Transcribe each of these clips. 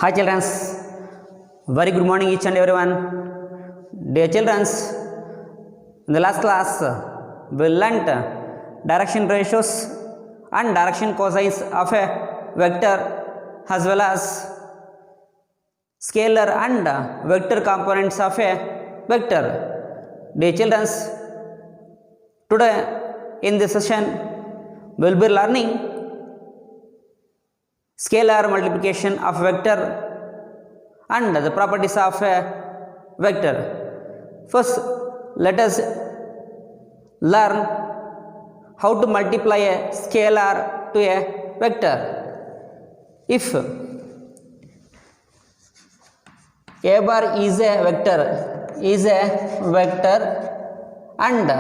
Hi children, very good morning each and everyone. Dear children, in the last class we learnt direction ratios and direction cosines of a vector as well as scalar and vector components of a vector. Dear children, today in this session we will be learning scalar multiplication of vector and the properties of a vector. First, let us learn how to multiply a scalar to a vector. If a bar is a vector and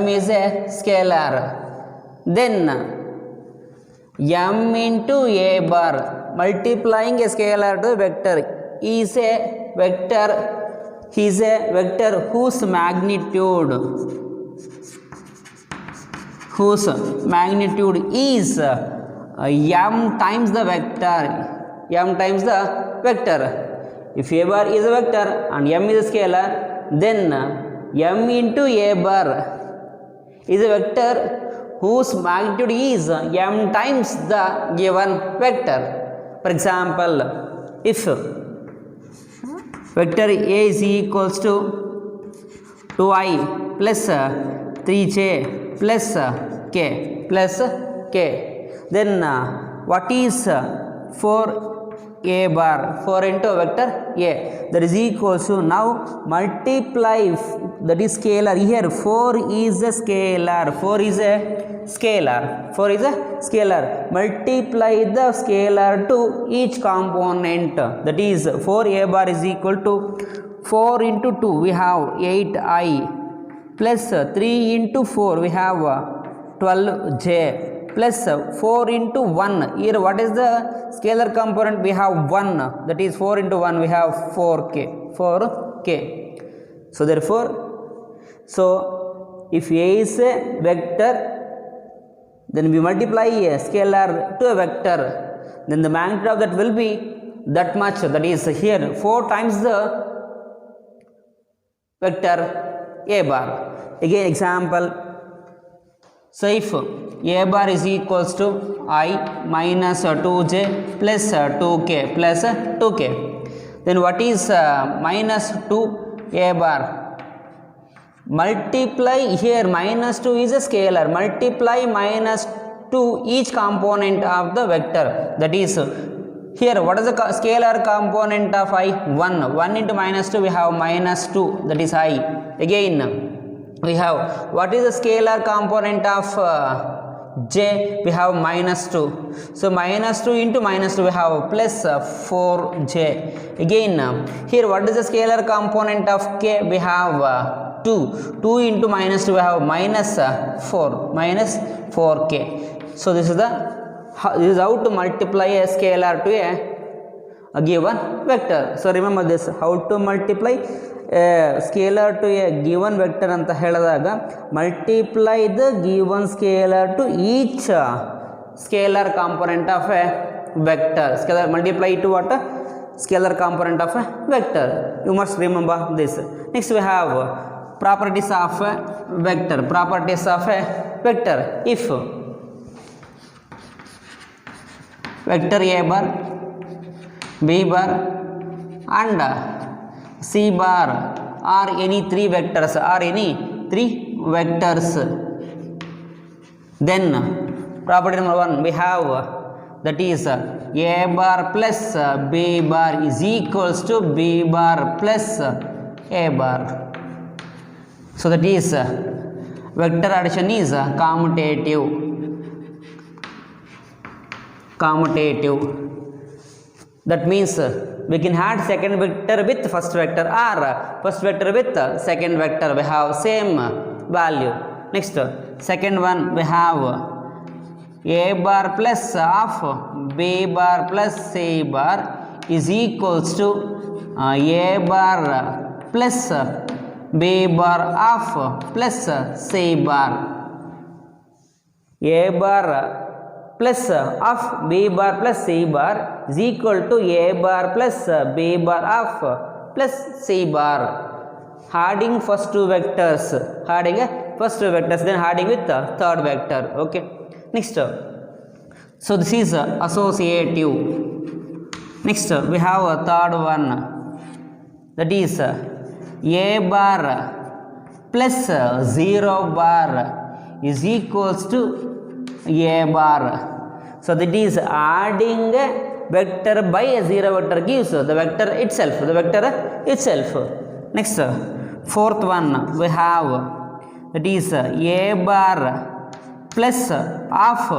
m is a scalar, then m into a bar multiplying a scalar to a vector is a vector whose magnitude is m times the vector. If a bar is a vector and m is a scalar, then m into a bar is a vector whose magnitude is m times the given vector. For example, if vector A is equals to 2i plus 3j plus k, then what is 4a bar? 4 into vector A, that is equals to, now multiply, that is scalar. Here 4 is a scalar, multiply the scalar to each component, that is 4a bar is equal to 4 into 2 we have 8i plus 3 into 4 we have 12j plus 4 into 1. Here what is the scalar component? We have 1, that is 4 into 1 we have 4k. So therefore, if A is a vector, then we multiply a scalar to a vector, then the magnitude of that will be that much, that is here 4 times the vector A bar. Again example, so if a bar is equals to I minus 2j plus 2k, then what is minus 2a bar? Multiply, here minus 2 is a scalar, multiply minus 2 each component of the vector, that is here what is the scalar component of I? 1 into minus 2 we have minus 2, that is I. Again we have, what is the scalar component of j? We have minus 2, so minus 2 into minus 2 we have plus 4j. Again here what is the scalar component of k? We have 2 into minus 2 we have minus 4k. So this is how to multiply a scalar to a given vector. So remember this, how to multiply scalar to a given vector anta heladaga, multiply the given scalar to each scalar component of a vector. Scalar multiply to what? Scalar component of a vector. You must remember this. Next we have properties of a vector. If vector A bar, B bar and C bar are any three vectors, then property number 1 we have, that is A bar plus B bar is equals to B bar plus A bar. So that is vector addition is commutative. That means we can add second vector with first vector or first vector with second vector, we have same value. Next, second one we have A bar plus of B bar plus C bar is equals to A bar plus B bar of plus C bar. A bar plus of b bar plus c bar is equal to a bar plus b bar of plus c bar. Adding first two vectors, then adding with the third vector. Okay, next, so this is associative. Next we have a third one, that is a bar plus 0 bar is equals to a bar. So that is adding a vector by a 0 vector gives the vector itself. Next, fourth one we have, that is a bar plus of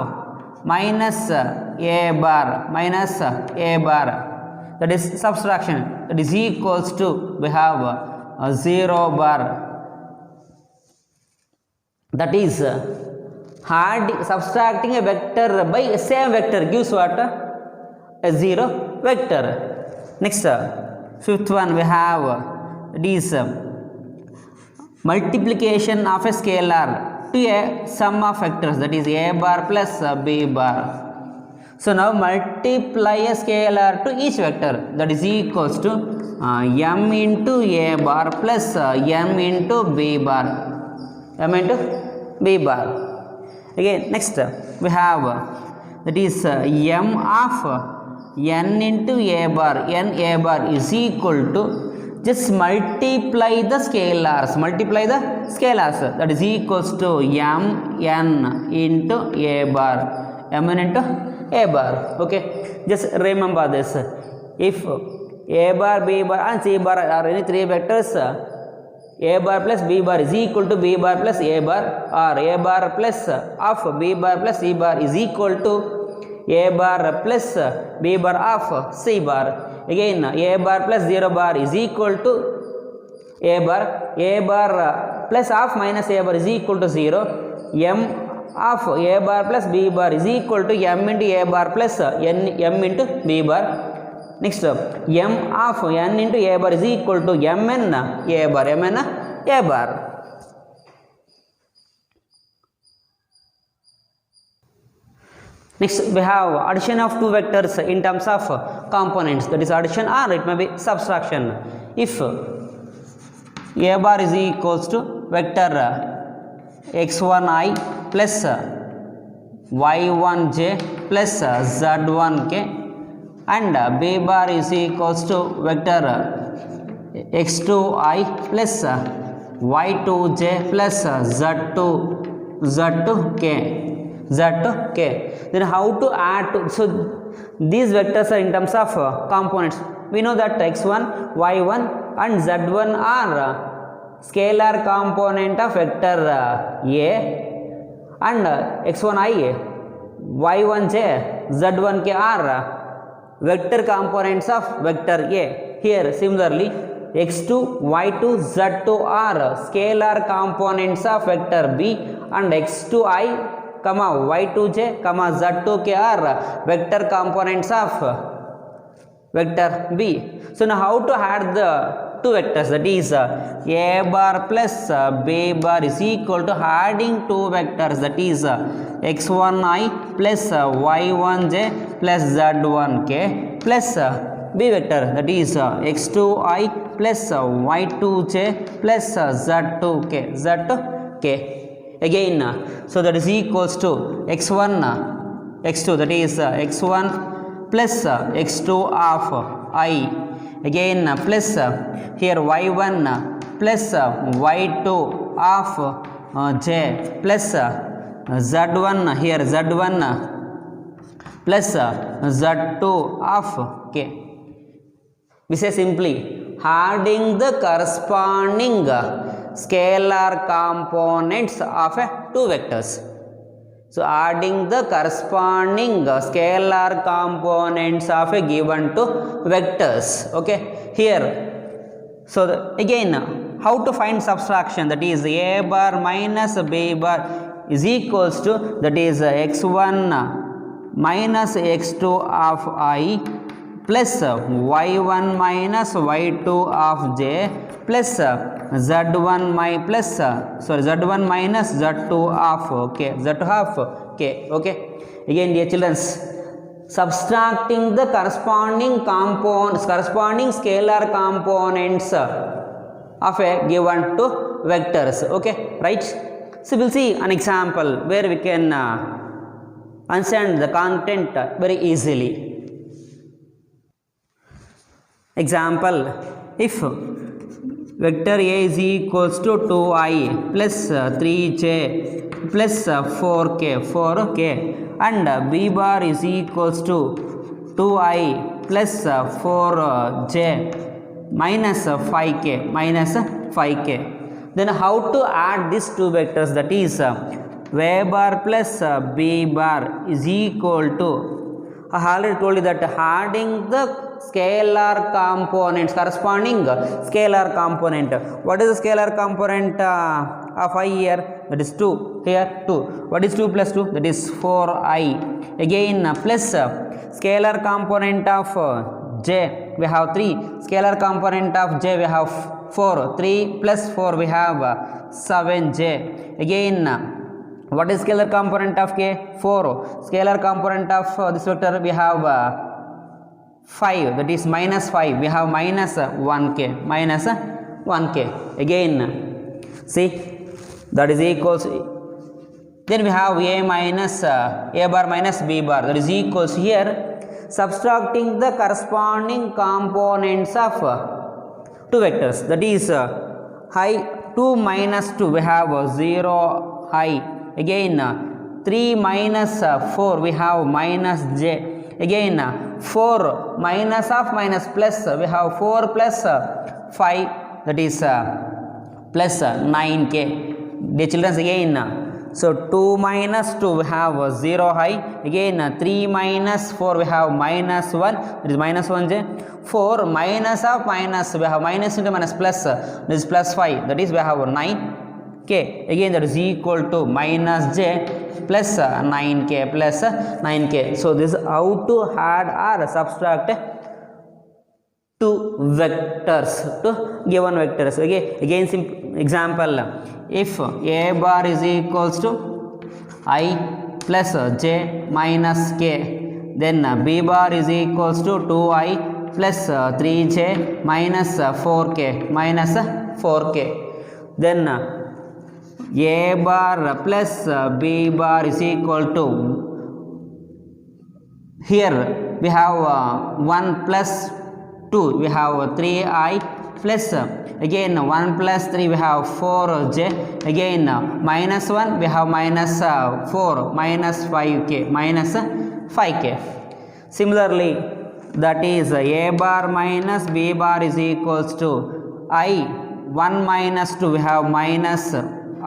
minus a bar, that is subtraction, that is equals to we have a 0 bar. That is subtracting a vector by a same vector gives what? A 0 vector. Next, fifth one we have, it is multiplication of a scalar to a sum of vectors, that is a bar plus b bar. So now multiply a scalar to each vector, that is equals to m into a bar plus m into b bar, Again, next we have, that is m of n into a bar, is equal to, just multiply the scalars, that is equals to m n into a bar, Okay, just remember this. If a bar, b bar and c bar are any three vectors, a bar plus b bar is equal to b bar plus a bar, or a bar plus of b bar plus c bar is equal to a bar plus b bar of c bar. Again, a bar plus 0 bar is equal to a bar plus of minus a bar is equal to 0, m of a bar plus b bar is equal to m into a bar plus m into b bar. Next, m of n into a bar is equal to mn a bar, Next, we have addition of two vectors in terms of components, that is addition or it may be subtraction. If a bar is equals to vector x1i plus y1j plus z1k, and b bar is equals to vector x2i plus y2j plus z2k, then how to add to, so these vectors are in terms of components. We know that x1, y1 and z1 are scalar component of vector a, and x1i, y1j, z1k are vector components of vector a. Here similarly x2, y2, z2 are scalar components of vector b, and x2i, y2j, z2k are vector components of vector b. So now how to add the two vectors, that is a bar plus b bar is equal to adding two vectors, that is x1i plus y1j plus z1k plus b vector, that is x2i plus y2j plus z2k. Again, so that is equals to x1, x2, that is x1 plus x2 of I, again plus here y1 plus y2 of j plus z1, here z1 plus z2 of k. We say simply adding the corresponding scalar components of two vectors. So adding the corresponding scalar components of a given two vectors. Okay, here, so again how to find subtraction, that is a bar minus b bar is equals to, that is x1 minus x2 of I plus y1 minus y2 of j plus z1 z1 minus z2 of k, z2 of k. Okay, again dear children, subtracting the corresponding scalar components of a given two vectors. Okay, right? So we'll see an example where we can understand the content very easily. Example, if vector A is equals to 2i plus 3j plus 4k and b bar is equals to 2i plus 4j minus 5k, then how to add these two vectors, that is a bar plus b bar is equal to, I already told you that adding the scalar components, corresponding scalar component. What is the scalar component of I here? That is 2. Here 2. What is 2 plus 2? That is 4i. Again plus scalar component of j, we have 3. Scalar component of j, we have 4. 3 plus 4, we have 7j. Again, what is scalar component of k? 4. Scalar component of this vector, we have 5, that is minus 5. We have minus 1k. Again, see, that is equals. Then we have a bar minus b bar, that is equals here. Subtracting the corresponding components of two vectors, that is 2 minus 2, we have 0i. Again 3 minus 4, we have minus j. Again 4 minus of minus plus, we have 4 plus 5, that is plus 9k. Dear children, again, so 2 minus 2, we have 0i. Again 3 minus 4, we have minus 1, that is minus 1j. 4 minus of minus, we have minus into minus plus, this is plus 5, that is we have 9k. Again that is equal to minus j plus 9k. So this is how to add or subtract two vectors to given vectors. Okay, again example, if a bar is equals to I plus j minus k, then b bar is equals to 2i plus 3j minus 4k, then a bar plus b bar is equal to, here we have 1 plus 2, we have 3i plus again 1 plus 3, we have 4j. Again minus 1, we have minus 4 minus 5k. Similarly, that is a bar minus b bar is equals to I 1 minus 2, we have minus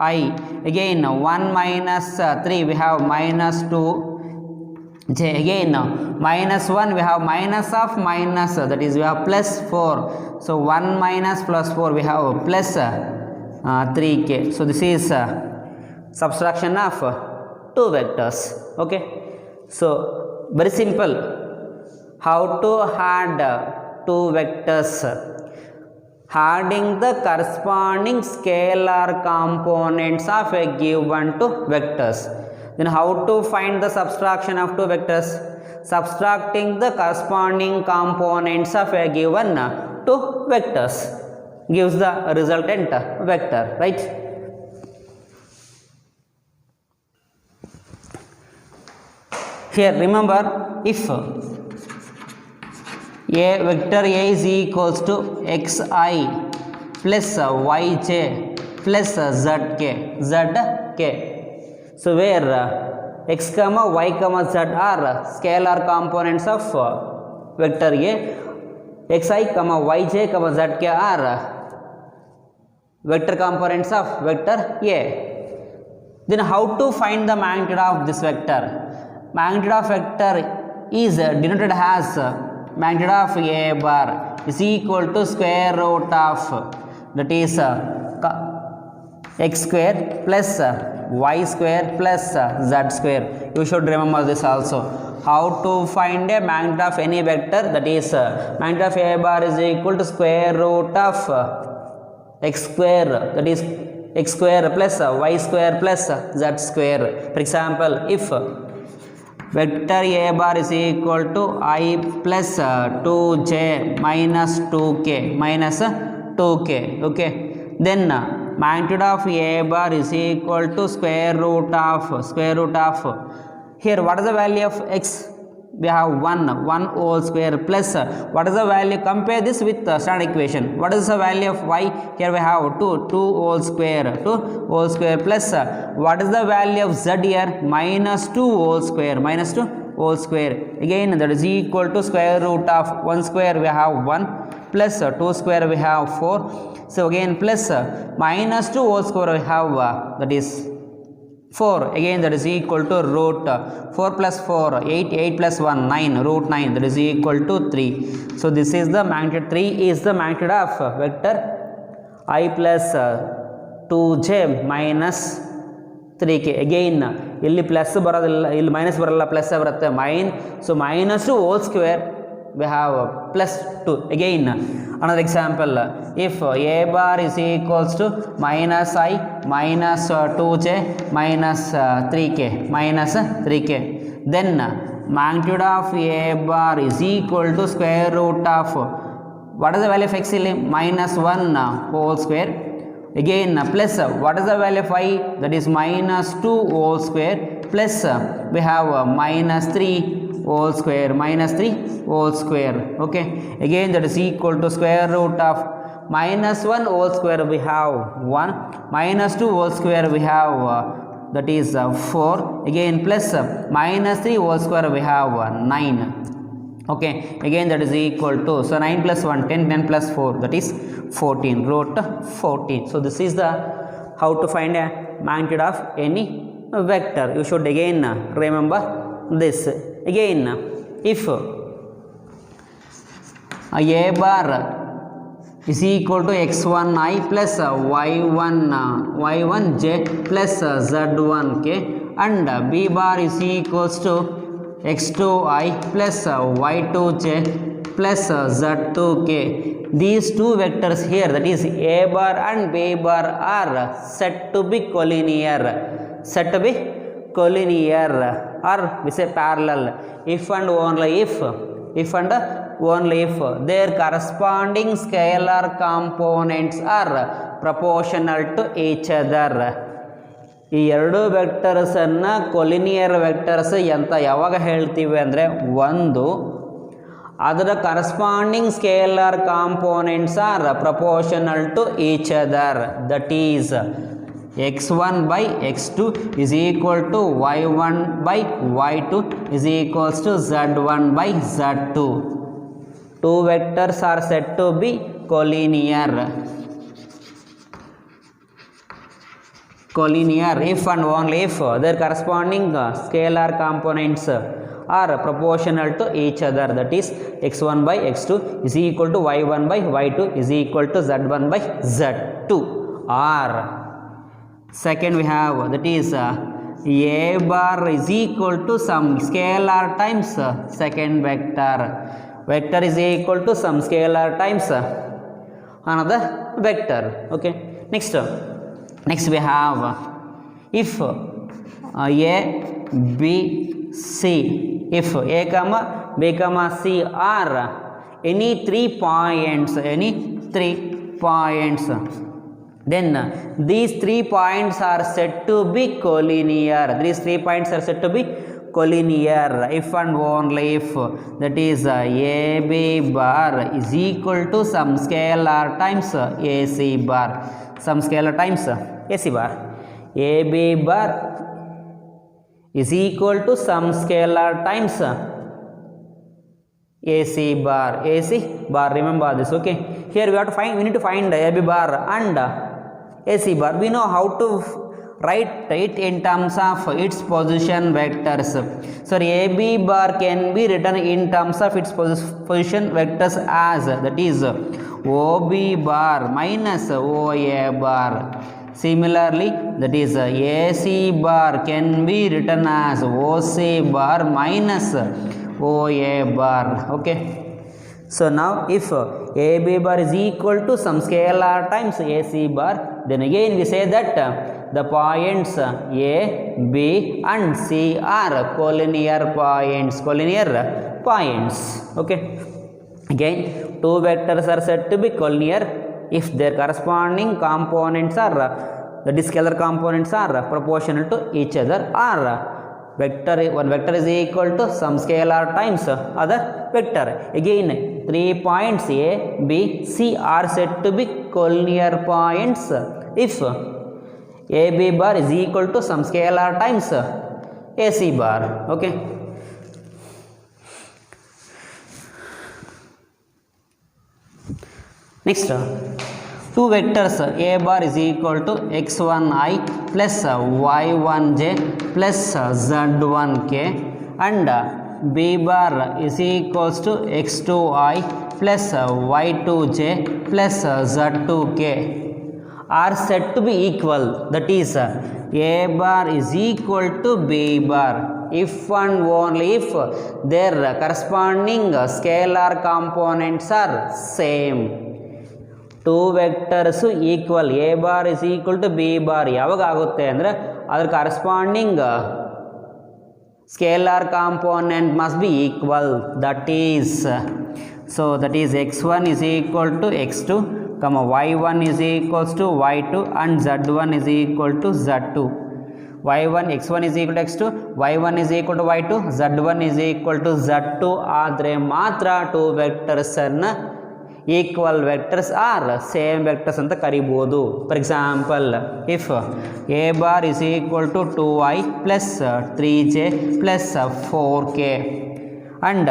I. Again 1 minus 3, we have minus 2j. Again minus 1, we have minus of minus, that is we have plus 4. So 1 minus plus 4, we have plus 3k. So this is subtraction of two vectors. Okay, so very simple, how to add two vectors. Adding the corresponding scalar components of a given two vectors. Then how to find the subtraction of two vectors? Subtracting the corresponding components of a given two vectors gives the resultant vector, right? Here remember, if a vector A is equals to xi plus yj plus zk. So where x comma y comma z are scalar components of vector A, xi comma yj comma zk are vector components of vector A. Then how to find the magnitude of this vector? Magnitude of vector is denoted as magnitude of a bar is equal to square root of, that is x square plus y square plus z square. You should remember this also. How to find a magnitude of any vector? That is magnitude of a bar is equal to square root of x square, that is x square plus y square plus z square. For example, if vector a bar is equal to I plus 2j minus 2k, okay, then magnitude of a bar is equal to square root of here what is the value of x? We have 1 whole square plus what is the value? Compare this with the standard equation. What is the value of y? Here we have 2 whole square plus what is the value of z here? Minus 2 whole square. Again that is equal to square root of 1 square we have 1 plus 2 square we have 4. So again plus minus 2 whole square we have that is 4, again that is equal to root 4 plus 4 8 plus 1 9, root 9, that is equal to 3. So this is the magnitude. 3 is the magnitude of vector I plus 2j minus 3k. Again ಇಲ್ಲಿ plus ಬರೋದಿಲ್ಲ, ಇಲ್ಲಿ minus ಬರಲ್ಲ, plus ಬರುತ್ತೆ. So minus 2 whole square we have plus 2. Again another example, if a bar is equals to minus I minus 2j minus 3k, then magnitude of a bar is equal to square root of what is the value of x? Minus 1 whole square. Again plus what is the value of y? That is minus 2 whole square plus we have minus 3 whole square, okay. Again that is equal to square root of minus 1 whole square we have 1, minus 2 whole square we have that is 4, again plus minus 3 whole square we have 9, okay. Again that is equal to, so 9 plus 1 10 plus 4 that is 14, root 14. So this is the how to find a magnitude of any vector. You should again remember this. Again if a bar is equal to x1i plus y1j plus z1k and b bar is equals to x2i plus y2j plus z2k, these two vectors here, that is a bar and b bar, are said to be collinear, or we say parallel if and only if their corresponding scalar components are proportional to each other. ಈ ಎರಡು ವೆಕ್ಟರ್ಸನ್ನು collinear vectors ಅಂತ ಯಾವಾಗ ಹೇಳ್ತೀವಿ ಅಂದರೆ, ಒಂದು ಅದರ corresponding scalar components are proportional to each other, that is x1 by x2 is equal to y1 by y2 is equals to z1 by z2. Two vectors are said to be collinear if and only if their corresponding scalar components are proportional to each other, that is x1 by x2 is equal to y1 by y2 is equal to z1 by z2. Or second we have, that is a bar is equal to some scalar times second vector is equal to some scalar times another vector, okay. Next we have, if a b c, if a comma b comma c are any 3 points, then these 3 points are said to be collinear. These 3 points are said to be collinear if and only if, that is AB bar is equal to some scalar times AC bar, some scalar times AC bar. AB bar is equal to some scalar times AC bar. Remember this, okay. Here we need to find AB bar and AC bar. We know how to write it in terms of its position vectors. So AB bar can be written in terms of its position vectors as, that is OB bar minus OA bar. Similarly, that is AC bar can be written as OC bar minus OA bar. Okay. So now if AB bar is equal to some scalar times AC bar, then again we say that the points A, B and C are collinear points. Okay. Again, two vectors are said to be collinear if their corresponding components are, the scalar components are proportional to each other, or one vector is equal to some scalar times other vector. Again, 3 points A, B, C are said to be collinear points if AB bar is equal to some scalar times AC bar. Okay. Next, two vectors A bar is equal to x1i plus y1j plus z1k and B bar is equals to x2i plus y2j plus z2k are said to be equal. That is, A bar is equal to B bar if and only if their corresponding scalar components are same. Two vectors equal, A bar is equal to B bar ಯಾವಾಗ ಆಗುತ್ತೆ ಅಂದರೆ ಅದರ corresponding scalar component must be equal. That is, so that is x1 is equal to x2, y1 is equals to y2 and z1 is equal to z2. x1 is equal to x2, y1 is equal to y2, z1 is equal to z2 ಆದರೆ ಮಾತ್ರ two vectors ಅನ್ನು equal vectors are same vectors ಅಂತ ಕರಿಬೋದು. For example, if A bar is equal to 2i plus 3j plus 4k and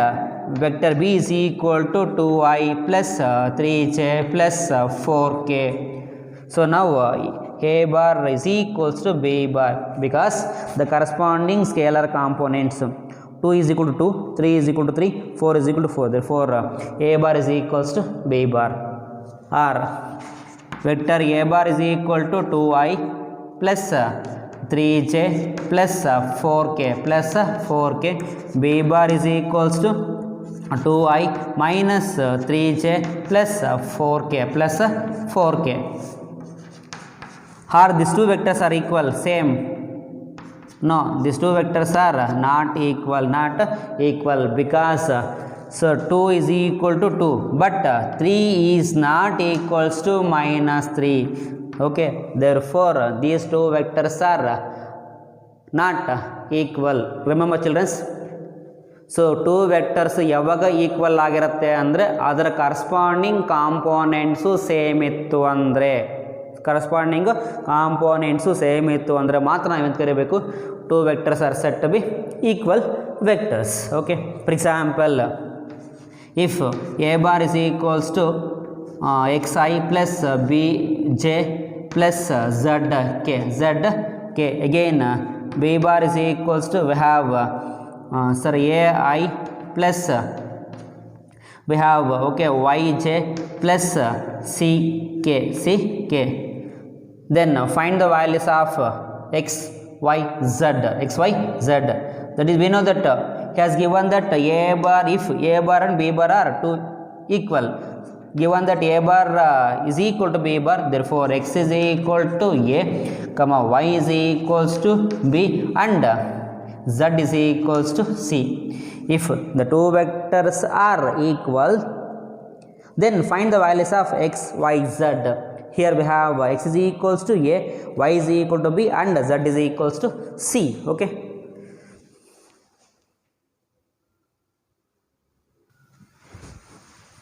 vector B is equal to 2i plus 3j plus 4k. So ನಾವು A bar is equals to B bar because the corresponding scalar components 2 is equal to 2, 3 is equal to 3, 4 is equal to 4. Therefore, A bar is equals to B bar. Or vector A bar is equal to 2i plus 3j plus 4k plus 4k. B bar is equals to 2i minus 3j plus 4k plus 4k. Are these two vectors are equal, same? No, these two vectors are not equal because so 2 is equal to 2 but 3 is not equals to minus 3. Okay, therefore these two vectors are not equal. Remember children, so two vectors ಯಾವಾಗ equal ಆಗಿರುತ್ತೆ ಅಂದರೆ ಅದರ corresponding ಕಾಂಪೋನೆಂಟ್ಸು same ಇತ್ತು ಅಂದರೆ same ಇತ್ತು ಅಂದರೆ ಮಾತ್ರ ನಾವೆಂತ ಕರಿಬೇಕು, two vectors are set to be equal vectors. Okay, for example, if A bar is equals to xi plus B J plus Z K again B bar is equals to we have ai plus we have yj plus ck. Then find the values of x, y, z. That is, we know that he has given that a bar, if a bar and b bar are two equal, given that a bar is equal to b bar, therefore x is equal to a, y is equals to b and z is equals to c. If the two vectors are equal, then find the values of x, y, z. Here we have x is equals to a, y is equal to b and z is equals to c. Okay.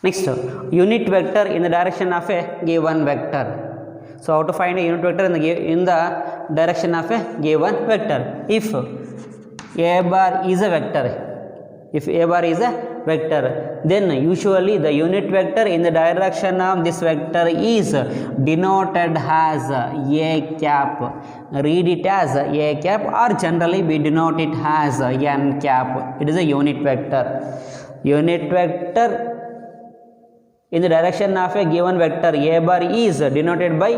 Next, unit vector in the direction of a given vector. So how to find a unit vector in the direction of a given vector? If a bar is a vector, then usually the unit vector in the direction of this vector is denoted as a cap. Read it as a cap, or generally we denote it as n cap. It is a unit vector. Unit vector in the direction of a given vector a bar is denoted by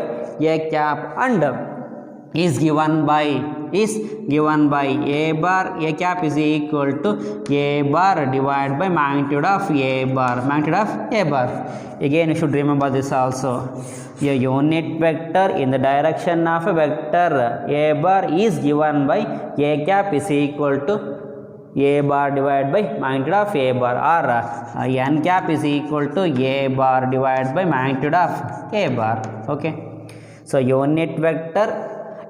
a cap and is given by a bar a cap is equal to a bar divided by magnitude of a bar. Again you should remember this also. A unit vector in the direction of a vector a bar is given by a cap is equal to a bar divided by magnitude of a bar, or n cap is equal to a bar divided by magnitude of a bar. Okay, so unit vector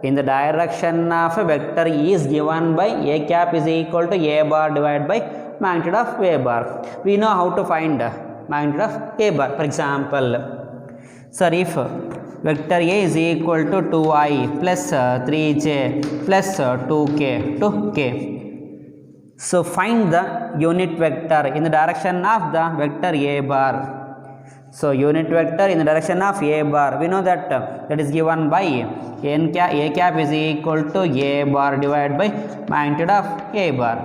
in the direction of a vector is given by a cap is equal to a bar divided by magnitude of a bar. We know how to find magnitude of a bar. For example, sir, if vector a is equal to 2i plus 3j plus 2k to k. So find the unit vector in the direction of the vector a bar. So unit vector in the direction of a bar, we know that that is given by a cap is equal to a bar divided by magnitude of a bar.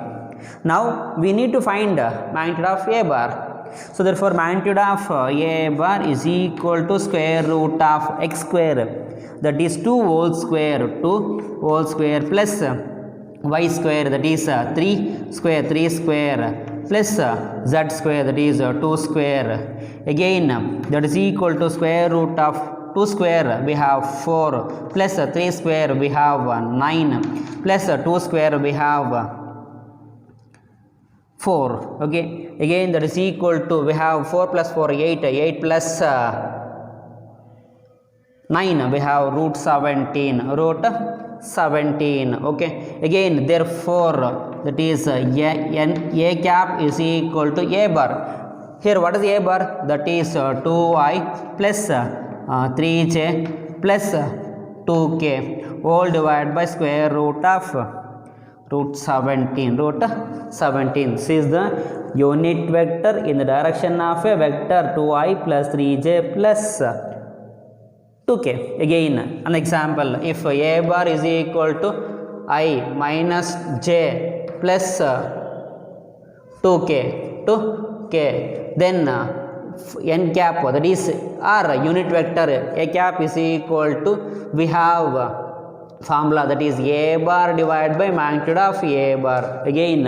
Now we need to find magnitude of a bar. So therefore magnitude of a bar is equal to square root of x square, that is 2 whole square plus y square, that is 3 square plus z square, that is 2 square. Again that is equal to square root of 2 square we have 4 plus 3 square we have 9 plus 2 square we have 4. Okay, again that is equal to we have 4 plus 4 8 plus 9 we have root 17. Okay, again therefore that is a cap is equal to a bar. Here what is a bar? That is 2i plus 3j plus 2k all divided by square root of root 17. This is the unit vector in the direction of a vector 2i plus 3j plus 2k. Again an example, if a bar is equal to I minus j plus 2k to k, then n cap, that is our unit vector a cap is equal to, we have formula, that is a bar divided by magnitude of a bar. Again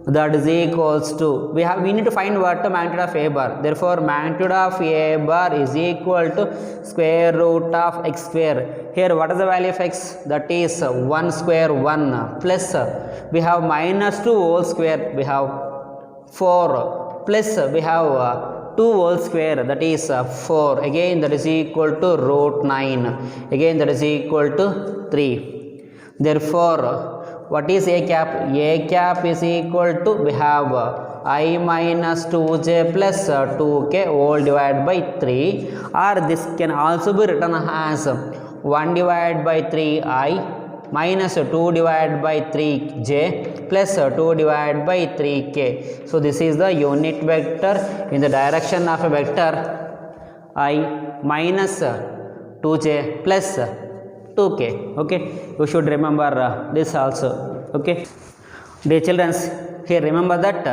that is equals to, we need to find what the magnitude of a bar. Therefore magnitude of a bar is equal to square root of x square. Here what is the value of x? That is 1 square 1 plus we have minus 2 whole square, we have 4 plus we have 2 whole square, that is 4. Again that is equal to root 9. Again that is equal to 3. Therefore what is a cap? A cap is equal to, we have I minus 2j plus 2k all divided by 3, or this can also be written as 1 divided by 3i minus 2 divided by 3j plus 2 divided by 3k. So this is the unit vector in the direction of a vector I minus 2j plus 2k. Okay, you should remember this also. Okay, dear children, here remember that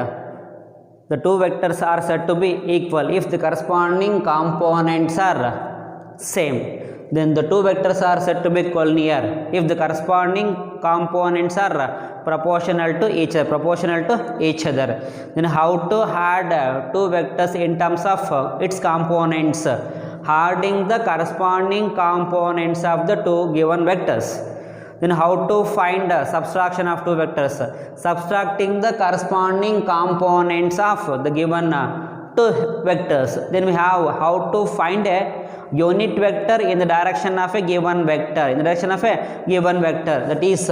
the two vectors are said to be equal if the corresponding components are same. Then the two vectors are said to be collinear if the corresponding components are proportional to each other. Then how to add two vectors in terms of its components? Adding the corresponding components of the two given vectors. Then how to find subtraction of two vectors? Subtracting the corresponding components of the given two vectors. Then we have how to find a unit vector in the direction of a given vector. That is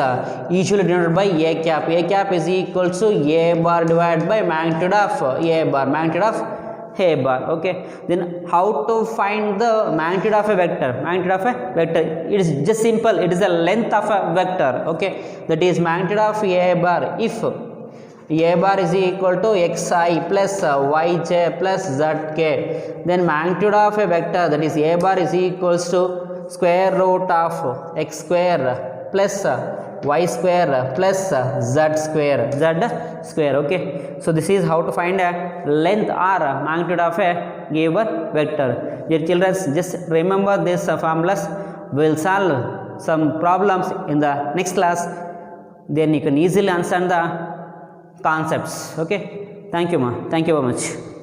usually denoted by a cap. A cap is equal to a bar divided by magnitude of a bar. Okay, then how to find the magnitude of a vector? It is just simple, it is the length of a vector. Okay, that is magnitude of a bar. If a bar is equal to xi plus yj plus zk, then magnitude of a vector, that is a bar is equals to square root of x square plus y square plus z square. Okay, so this is how to find a length or magnitude of a given vector. Dear children, just remember this formulas. We will solve some problems in the next class. Then you can easily understand the concepts. Okay, thank you ma, thank you very much.